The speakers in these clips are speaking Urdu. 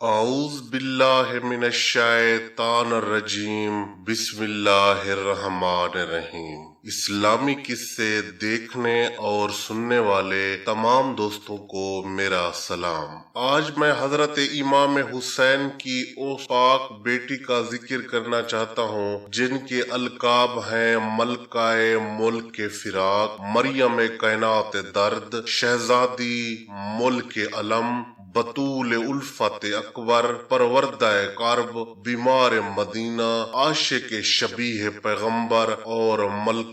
اعوذ باللہ من الشیطان الرجیم بسم اللہ الرحمن الرحیم۔ اسلامی قصے دیکھنے اور سننے والے تمام دوستوں کو میرا سلام۔ آج میں حضرت امام حسین کی اس پاک بیٹی کا ذکر کرنا چاہتا ہوں جن کے القاب ہیں ملکہ ملک فراق، مریم کائنات درد، شہزادی ملک علم، بطول الفت اکبر، پروردہ کرب، بیمار مدینہ، عاشق شبیہ پیغمبر اور ملکہ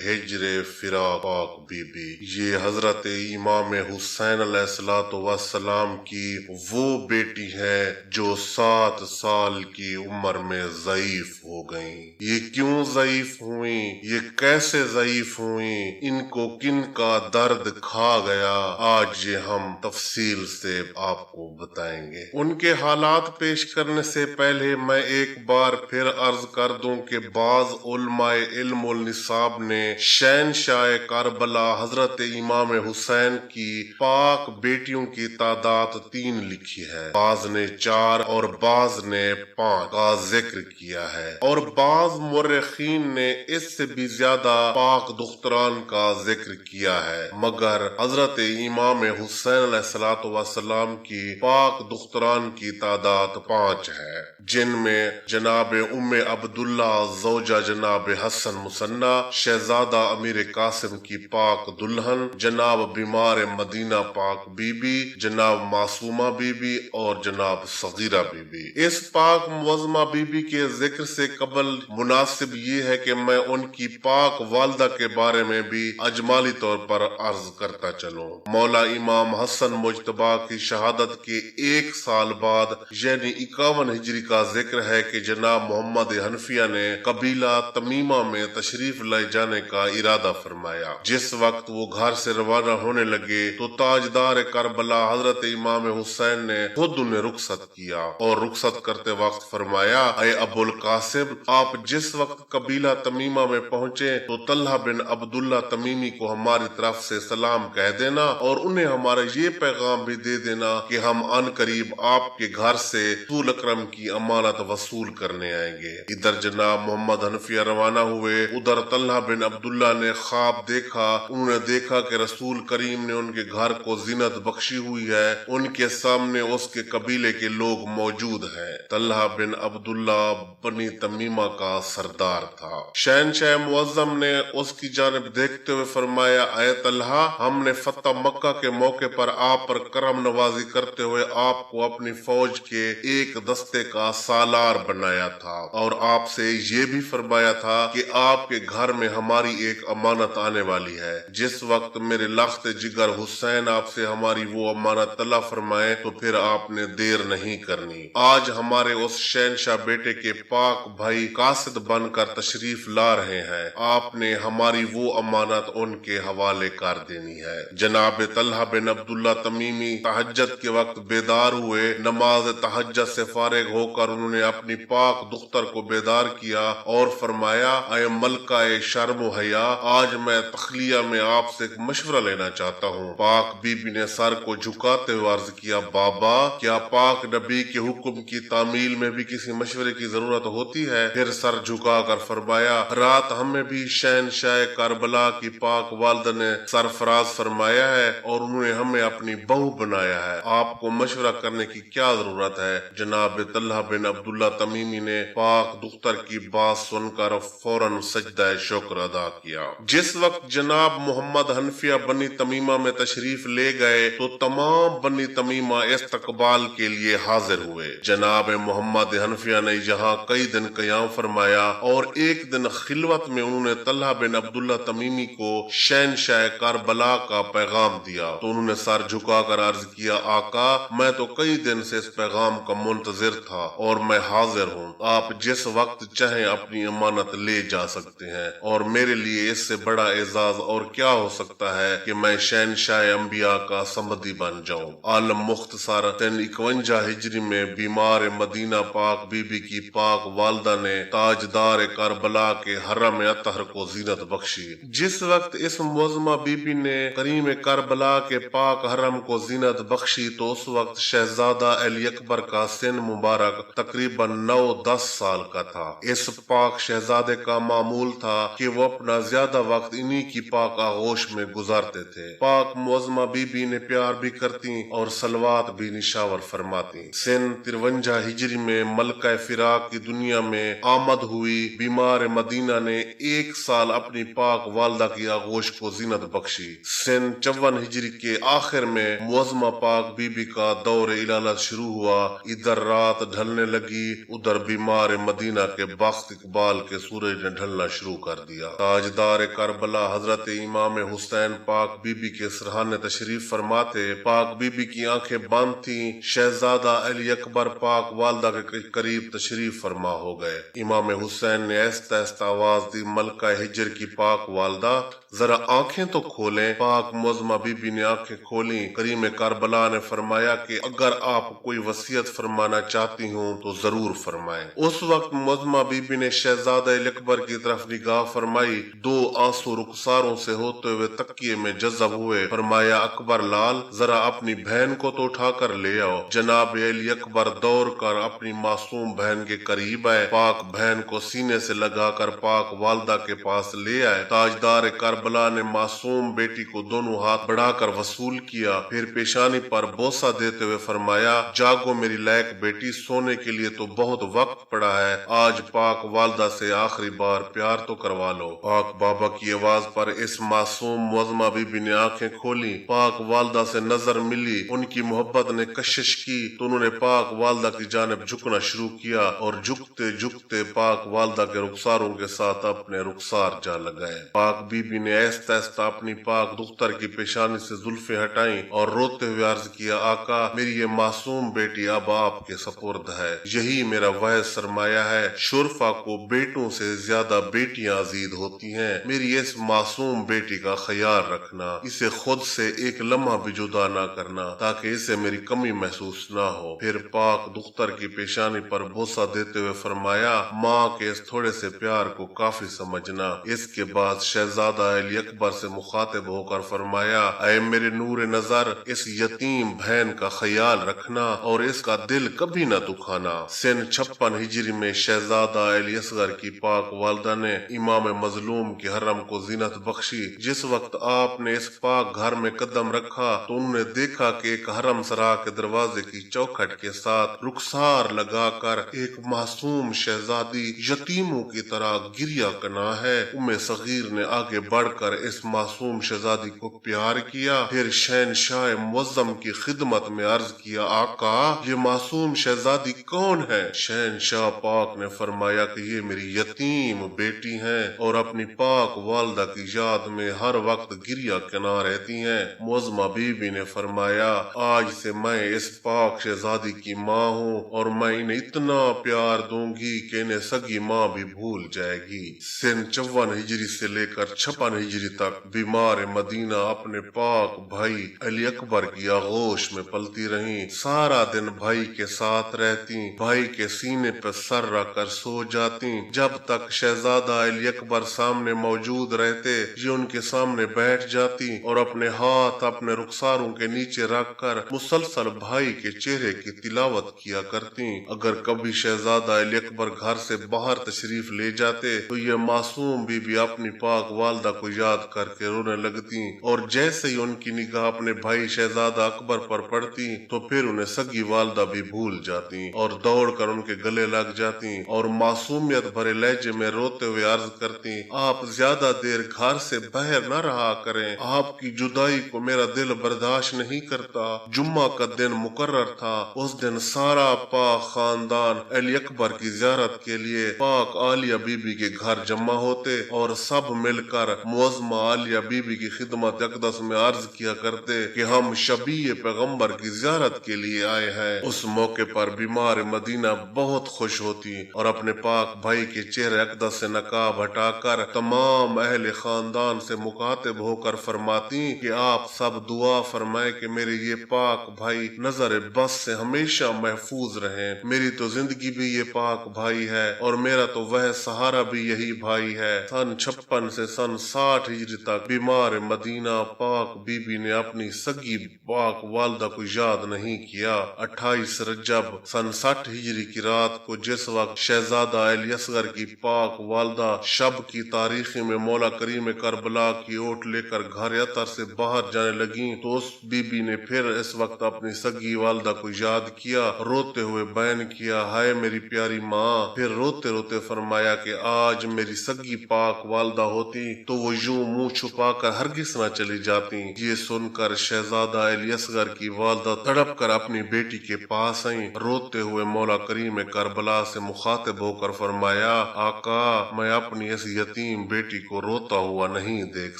ہجر فراق پاک بی بی۔ یہ حضرت امام حسین علیہ السلام کی وہ بیٹی ہے جو 7 سال کی عمر میں ضعیف ہو گئیں۔ یہ کیوں ضعیف ہوئیں؟ یہ کیسے ضعیف ہوئیں؟ ان کو کن کا درد کھا گیا؟ آج یہ ہم تفصیل سے آپ کو بتائیں گے۔ ان کے حالات پیش کرنے سے پہلے میں ایک بار پھر عرض کر دوں کہ بعض علماء علم النساب نے شہنشاہ کربلا حضرت امام حسین کی پاک بیٹیوں کی تعداد 3 لکھی ہے، بعض نے 4 اور بعض نے 5 کا ذکر کیا ہے، اور بعض مورخین نے اس سے بھی زیادہ پاک دختران کا ذکر کیا ہے، مگر حضرت امام حسین علیہ السلام کی پاک دختران کی تعداد 5 ہے، جن میں جناب ام عبداللہ زوجہ جناب حسن مثنی، شہزادہ امیر قاسم کی پاک دلہن، جناب بیمار مدینہ پاک بی بی، جناب معصومہ بی بی اور جناب صغیرہ بی بی۔ اس پاک معظمہ بی بی کے ذکر سے قبل مناسب یہ ہے کہ میں ان کی پاک والدہ کے بارے میں بھی اجمالی طور پر عرض کرتا چلوں۔ مولا امام حسن مجتبی کی شہادت کے 1 سال بعد یعنی 51 ہجری کا ذکر ہے کہ جناب محمد حنفیہ نے قبیلہ تمیمہ میں تشریف لائے جانے کا ارادہ فرمایا۔ جس وقت وہ گھر سے روانہ ہونے لگے تو تاجدار کربلا حضرت امام حسین نے خود انہیں رخصت کیا اور رخصت کرتے وقت فرمایا، اے ابو القاسم، آپ جس وقت قبیلہ تمیمہ میں پہنچے تو طلحہ بن عبداللہ تمیمی کو ہماری طرف سے سلام کہہ دینا اور انہیں ہمارا یہ پیغام بھی دے دینا کہ ہم ان قریب آپ کے گھر سے رسول اکرم کی امانت وصول کرنے آئیں گے۔ ادھر جناب محمد حنفیہ روانہ ہوئے، ادھر طلحہ بن عبداللہ نے خواب دیکھا۔ انہوں نے دیکھا کہ رسول کریم نے ان کے گھر کو زینت بخشی ہوئی ہے، ان کے سامنے اس کے قبیلے کے لوگ موجود ہیں۔ طلحہ بن عبداللہ بنی تمیمہ کا سردار تھا۔ شہنشاہ معظم نے اس کی جانب دیکھتے ہوئے فرمایا، اے طلحہ، ہم نے فتح مکہ کے موقع پر آپ پر کرم نوازی کرتے ہوئے آپ کو اپنی فوج کے ایک دستے کا سالار بنایا تھا اور آپ سے یہ بھی فرمایا تھا کہ آپ کے گھر میں ہماری ایک امانت آنے والی ہے۔ جس وقت میرے لخت جگر حسین آپ سے ہماری وہ امانت طلب فرمائے تو پھر آپ نے دیر نہیں کرنی۔ آج ہمارے اس شہنشاہ بیٹے کے پاک بھائی قاصد بن کر تشریف لا رہے ہیں، آپ نے ہماری وہ امانت ان کے حوالے کر دینی ہے۔ جناب طلحہ بن عبداللہ تمیمی تہجد کے وقت بیدار ہوئے، نماز تہجد سے فارغ ہو کر انہوں نے اپنی پاک دختر کو بیدار کیا اور فرمایا، اے ملکہ شرم و حیا، آج میں تخلیہ میں آپ سے ایک مشورہ لینا چاہتا ہوں۔ پاک بی بی نے سر کو جھکاتے ہوئے عرض کیا، بابا، کیا پاک نبی کے حکم کی تعمیل میں بھی کسی مشورے کی ضرورت ہوتی ہے؟ پھر سر جھکا کر فرمایا، رات ہمیں بھی شہنشاہ کربلا کی پاک والدہ نے سرفراز فرمایا ہے اور انہوں نے ہمیں اپنی بہو بنایا ہے، آپ کو مشورہ کرنے کی کیا ضرورت ہے؟ جناب طلحہ بن عبداللہ تمیمی نے پاک دختر کی بات سن کر فوراً سجدہ شکر ادا کیا۔ جس وقت جناب محمد حنفیہ بنی تمیمہ میں تشریف لے گئے تو تمام بنی تمیمہ استقبال کے لیے حاضر ہوئے۔ جناب محمد حنفیہ نے یہاں کئی دن قیام فرمایا اور ایک دن خلوت میں انہوں نے طلحہ بن عبداللہ تمیمی کو شہنشاہ کربلا کا پیغام دیا تو انہوں نے سر جھکا کر عرض کیا، آقا، میں تو کئی دن سے اس پیغام کا منتظر تھا اور میں حاضر ہوں۔ آپ جس وقت چاہیں اپنی امانت لے جا سکتے ہیں اور میرے لیے اس سے بڑا اعزاز اور کیا ہو سکتا ہے کہ میں شہنشاہ انبیاء کا صمدی بن جاؤں۔ عالم مختصر 51 ہجری میں بیمار مدینہ پاک بی بی کی پاک والدہ نے تاجدار کربلا کے حرم اطہر کو زینت بخشی۔ جس وقت اس معظمہ بی بی نے کریم کربلا کے پاک حرم کو زینت بخشی بخشی تو اس وقت شہزادہ علی اکبر کا سن مبارک تقریباً 9-10 سال کا تھا۔ اس پاک شہزادے کا معمول تھا کہ وہ اپنا زیادہ وقت انہی کی پاک آغوش میں گزارتے تھے۔ پاک معظمہ بی بی نے پیار بھی کرتی اور صلوات بھی نشاور فرماتی۔ سن 53 ہجری میں ملکہ فراق کی دنیا میں آمد ہوئی بیمار مدینہ نے 1 سال اپنی پاک والدہ کی آغوش کو زینت بخشی۔ سن 54 ہجری کے آخر میں معظمہ پاک بی بی کا دور علالت شروع ہوا۔ ادھر رات ڈھلنے لگی، ادھر بیمار مدینہ کے بخت اقبال کے سورج نے ڈھلنا شروع کر دیا۔ تاجدار کربلا حضرت امام حسین پاک بی بی کے سرحانے تشریف فرما تھے۔ پاک بی بی کی آنکھیں بند تھیں۔ شہزادہ علی اکبر پاک والدہ کے قریب تشریف فرما ہو گئے۔ امام حسین نے آہستہ آہستہ آواز دی، ملکہ ہجر کی پاک والدہ ذرا آنکھیں تو کھولیں۔ پاک معظمہ بی بی نے آنکھیں کھولیں۔ کریم کربلا نے فرمایا کہ اگر آپ کوئی وصیت فرمانا چاہتی ہوں تو ضرور فرمائیں۔ اس وقت معظمہ بی بی نے شہزادہ علی اکبر کی طرف نگاہ فرمائی، 2 آنسو رخساروں سے ہوتے ہوئے تکیے میں جذب ہوئے۔ فرمایا، اکبر لال ذرا اپنی بہن کو تو اٹھا کر لے آؤ۔ جناب علی اکبر دوڑ کر اپنی معصوم بہن کے قریب آئے۔ پاک بہن کو سینے سے لگا کر پاک والدہ کے پاس لے آئے۔ تاجدار کربلا نے معصوم بیٹی کو دونوں ہاتھ بڑھا کر وصول کیا، پھر پیشانی پر بوسہ دیتے ہوئے فرمایا، جاگو میری لائق بیٹی، سونے کے لیے تو بہت وقت پڑا ہے، آج پاک والدہ سے آخری بار پیار تو کروا لو۔ پاک بابا کی آواز پر اس معصوم معظمہ بی بی نے آنکھیں کھولی۔ پاک والدہ سے نظر ملی، ان کی محبت نے کشش کی تو انہوں نے پاک والدہ کی جانب جھکنا شروع کیا اور جھکتے جھکتے پاک والدہ کے رخساروں کے ساتھ اپنے رخسار جا لگائے۔ پاک بی بی نے آہستہ آہستہ اپنی پاک دختر کی پیشانی سے زلفیں ہٹائیں اور روتے ہوئے عرض کیا، آقا میری یہ معصوم بیٹی اب آپ کے سپرد ہے، یہی میرا واحد سرمایہ ہے۔ شرفا کو بیٹوں سے زیادہ بیٹیاں عزیز ہوتی ہیں، میری اس معصوم بیٹی کا خیال رکھنا، اسے خود سے ایک لمحہ بھی جدا نہ کرنا تاکہ اسے میری کمی محسوس نہ ہو۔ پھر پاک دختر کی پیشانی پر بوسہ دیتے ہوئے فرمایا، ماں کے اس تھوڑے سے پیار کو کافی سمجھنا۔ اس کے بعد شہزادہ علی اکبر سے مخاطب ہو کر فرمایا، اے میرے نور نظر، اس یتیم بہن کا خیال رکھنا اور اس کا دل کبھی نہ دکھانا۔ سن 56 ہجری میں شہزادہ علی اصغر کی پاک والدہ نے امام مظلوم کے حرم کو زینت بخشی۔ جس وقت آپ نے اس پاک گھر میں قدم رکھا تو انہوں نے دیکھا کہ ایک حرم سرا کے دروازے کی چوکھٹ کے ساتھ رخسار لگا کر ایک معصوم شہزادی یتیموں کی طرح گریہ کنا ہے۔ صغیر نے آگے بڑھ کر اس معصوم شہزادی کو پیار کیا، پھر شہنشاہ معظم کی خدمت میں عرض کیا، آقا یہ معصوم شہزادی کون ہے؟ شہنشاہ پاک نے فرمایا کہ یہ میری یتیم بیٹی ہیں اور اپنی پاک والدہ کی یاد میں ہر وقت گریہ کنا رہتی ہیں۔ معظمہ بی بی نے فرمایا، آج سے میں اس پاک شہزادی کی ماں ہوں اور میں انہیں اتنا پیار دوں گی کہ انہیں سگی ماں بھی بھول جائے گی۔ سن 54 ہجری سے لے کر 56 ہجری تک بیمار مدینہ اپنے پاک بھائی علی اکبر کی آغوش میں پلتی رہیں۔ سارا دن بھائی کے ساتھ رہتی، بھائی کے سینے پر سر رکھ کر سو جاتی۔ جب تک شہزادہ علی اکبر سامنے موجود رہتے یہ ان کے سامنے بیٹھ جاتی اور اپنے ہاتھ اپنے رخساروں کے نیچے رکھ کر مسلسل بھائی کے چہرے کی تلاوت کیا کرتی۔ اگر کبھی شہزادہ علی اکبر گھر سے باہر تشریف لے جاتے تو یہ معصوم بی بی اپنی پاک والدہ کو یاد کر کے رونے لگتی اور جیسے ہی ان کی نگاہ اپنے بھائی شہزادہ اکبر پر پڑتی تو پھر انہیں سگی والدہ بھی بھول جاتی اور دوڑ کر ان کے گلے لگ جاتی اور معصومیت بھرے لہجے میں روتے ہوئے عرض کرتی، آپ زیادہ دیر گھر سے باہر نہ رہا کریں، آپ کی جدائی کو میرا دل برداشت نہیں کرتا۔ جمعہ کا دن مقرر تھا، اس دن سارا پاک خاندان علی اکبر کی زیارت کے لیے پاک عالیہ بی بی کے گھر جمع ہوتے اور سب مل کر معظمہ عالیہ بی بی کی خدمت اقدس میں عرض کیا کرتے کہ ہم شبیہ پیغمبر کی زیارت کے لیے آئے ہیں۔ اس موقع پر بیمار مدینہ بہت خوش ہوتی اور اپنے پاک بھائی کے چہرے اقدس سے نقاب ہٹا کر تمام اہل خاندان سے مخاطب ہو کر فرماتی کہ آپ سب دعا فرمائیں کہ میرے یہ پاک بھائی نظر بس سے ہمیشہ محفوظ رہیں۔ میری تو زندگی بھی یہ پاک بھائی ہے اور میرا تو وہ سہارا بھی یہی بھائی ہے۔ سن 56 سے سن 60 ہجری تک بیمار مدینہ پاک بی بی نے اپنی سگی پاک پاک والدہ کو یاد نہیں کیا۔ 28 رجب سن 60 ہجری کی رات کو جس وقت شہزادہ علی اصغر کی پاک والدہ شب کی تاریخی میں مولا کریم کربلا کی اوٹ لے کر گھر اطہر سے باہر جانے لگیں تو اس بی بی نے پھر اس وقت اپنی سگی والدہ کو یاد کیا، روتے ہوئے بیان کیا، ہائے میری پیاری ماں۔ پھر روتے روتے فرمایا کہ آج میری سگی پاک والدہ ہوتی تو وہ یوں منہ چھپا کر ہرگز نہ چلی جاتی۔ یہ سن کر شہزادہ علی اصغر کی والدہ تڑپ کر اپنی بیٹی کے پاس آئیں، روتے ہوئے مولا کریم کربلا سے مخاطب ہو کر فرمایا، آقا میں اپنی اس یتیم بیٹی کو روتا ہوا نہیں دیکھ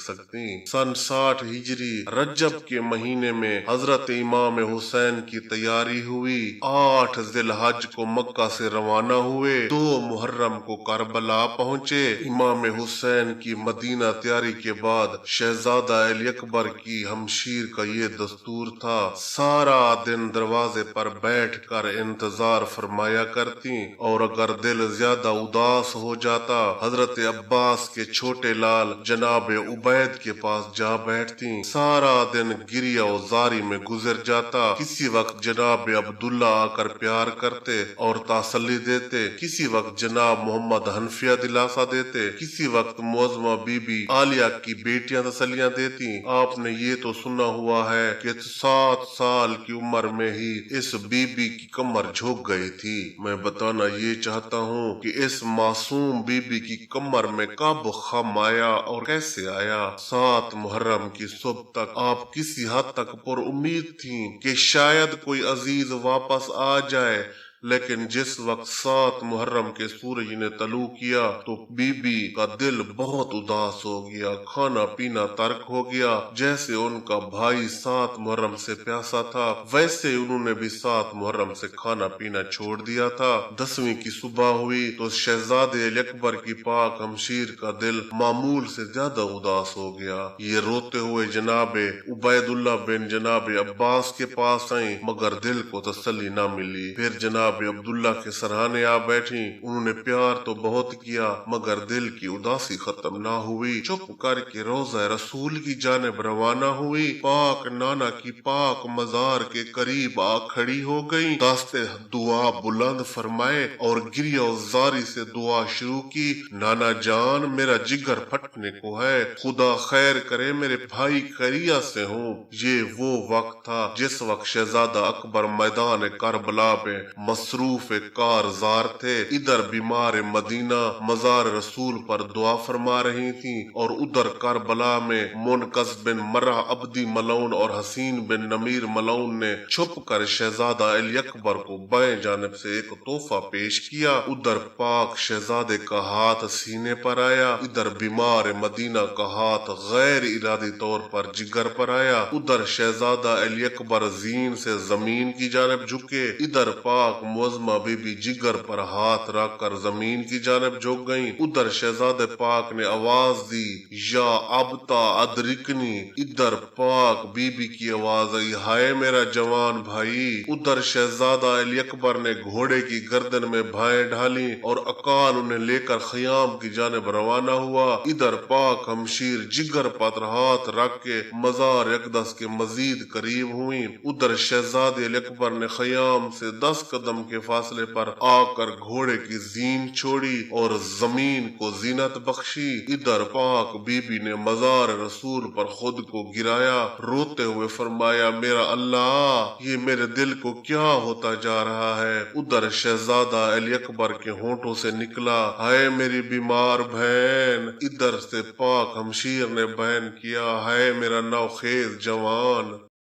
سکتی۔ سن 60 ہجری رجب کے مہینے میں حضرت امام حسین کی تیاری ہوئی۔ 8 ذی الحج کو مکہ سے روانہ ہوئے، 2 محرم کو کربلا پہنچے۔ امام حسین کی مدینہ تیاری کے بعد شہزادہ علی اکبر کی ہمشیر کا یہ دستور تھا، سارا دن دروازے پر بیٹھ کر انتظار فرمایا کرتی، اور اگر دل زیادہ اداس ہو جاتا حضرت عباس کے چھوٹے لال جناب عبید کے پاس جا بیٹھتی۔ سارا دن گریہ و زاری میں گزر جاتا۔ کسی وقت جناب عبداللہ آ کر پیار کرتے اور تسلی دیتے، کسی وقت جناب محمد حنفیہ دلاسا دیتے، کسی وقت معظمہ بی بی عالیہ کی بیٹیاں تسلیاں دیتی۔ آپ نے یہ تو سنا ہوا ہے کہ 7 سال کی عمر میں ہی اس بی بی کی کمر جھک گئی تھی۔ میں بتانا یہ چاہتا ہوں کہ اس معصوم بی بی کی کمر میں کب خم آیا اور کیسے آیا۔ 7 محرم کی صبح تک آپ کسی حد تک پر امید تھیں کہ شاید کوئی عزیز واپس آ جائے، لیکن جس وقت 7 محرم کے سورج نے طلوع کیا تو بی بی کا دل بہت اداس ہو گیا، کھانا پینا ترک ہو گیا۔ جیسے ان کا بھائی 7 محرم سے پیاسا تھا، ویسے انہوں نے بھی 7 محرم سے کھانا پینا چھوڑ دیا تھا۔ 10ویں کی صبح ہوئی تو شہزادے علی اکبر کی پاک ہمشیر کا دل معمول سے زیادہ اداس ہو گیا۔ یہ روتے ہوئے جناب عبید اللہ بن جناب عباس کے پاس آئیں، مگر دل کو تسلی نہ ملی۔ پھر جناب عبداللہ کے سرہانے آ بیٹھی، انہوں نے پیار تو بہت کیا مگر دل کی اداسی ختم نہ ہوئی۔ چپ کر کے روضہ رسول کی جانب روانہ ہوئی، پاک نانا کی پاک مزار کے قریب آ کھڑی ہو گئی، داستے دعا بلند فرمائے اور گریہ و زاری سے دعا شروع کی۔ نانا جان میرا جگر پھٹنے کو ہے، خدا خیر کرے میرے بھائی خیریت سے ہوں۔ یہ وہ وقت تھا جس وقت شہزادہ اکبر میدان کربلا میں مصروف کارزار تھے، ادھر بیمار مدینہ مزار رسول پر دعا فرما رہی تھیں اور ادھر کربلا میں منقذ بن مرہ عبدی ملعون اور حسین بن نمیر ملعون نے چھپ کر شہزادہ علی اکبر کو بائیں جانب سے ایک تحفہ پیش کیا۔ ادھر پاک شہزادے کا ہاتھ سینے پر آیا، ادھر بیمار مدینہ کا ہاتھ غیر ارادی طور پر جگر پر آیا۔ ادھر شہزادہ علی اکبر زین سے زمین کی جانب جھکے، ادھر پاک معظمہ بی بی جگر پر ہاتھ رکھ کر زمین کی جانب جھک گئیں۔ ادھر شہزادہ پاک نے آواز دی، یا ابتا ادرکنی، ادھر پاک بی بی کی آواز آئی، ہائے میرا جوان بھائی۔ ادھر شہزادہ علی اکبر نے گھوڑے کی گردن میں بھائیں ڈالی اور اکال انہیں لے کر خیام کی جانب روانہ ہوا۔ ادھر پاک ہمشیر جگر پر ہاتھ رکھ کے مزار اقدس کے مزید قریب ہوئیں۔ ادھر شہزادے علی اکبر نے خیام سے 10 قدم کے فاصلے پر آ کر گھوڑے کی زین چھوڑی اور زمین کو زینت بخشی۔ ادھر پاک بی بی نے مزار رسول پر خود کو گرایا، روتے ہوئے فرمایا، میرا اللہ یہ میرے دل کو کیا ہوتا جا رہا ہے۔ ادھر شہزادہ علی اکبر کے ہونٹوں سے نکلا، ہائے میری بیمار بہن۔ ادھر سے پاک ہمشیر نے بیان کیا، ہائے میرا نوخیز جوان۔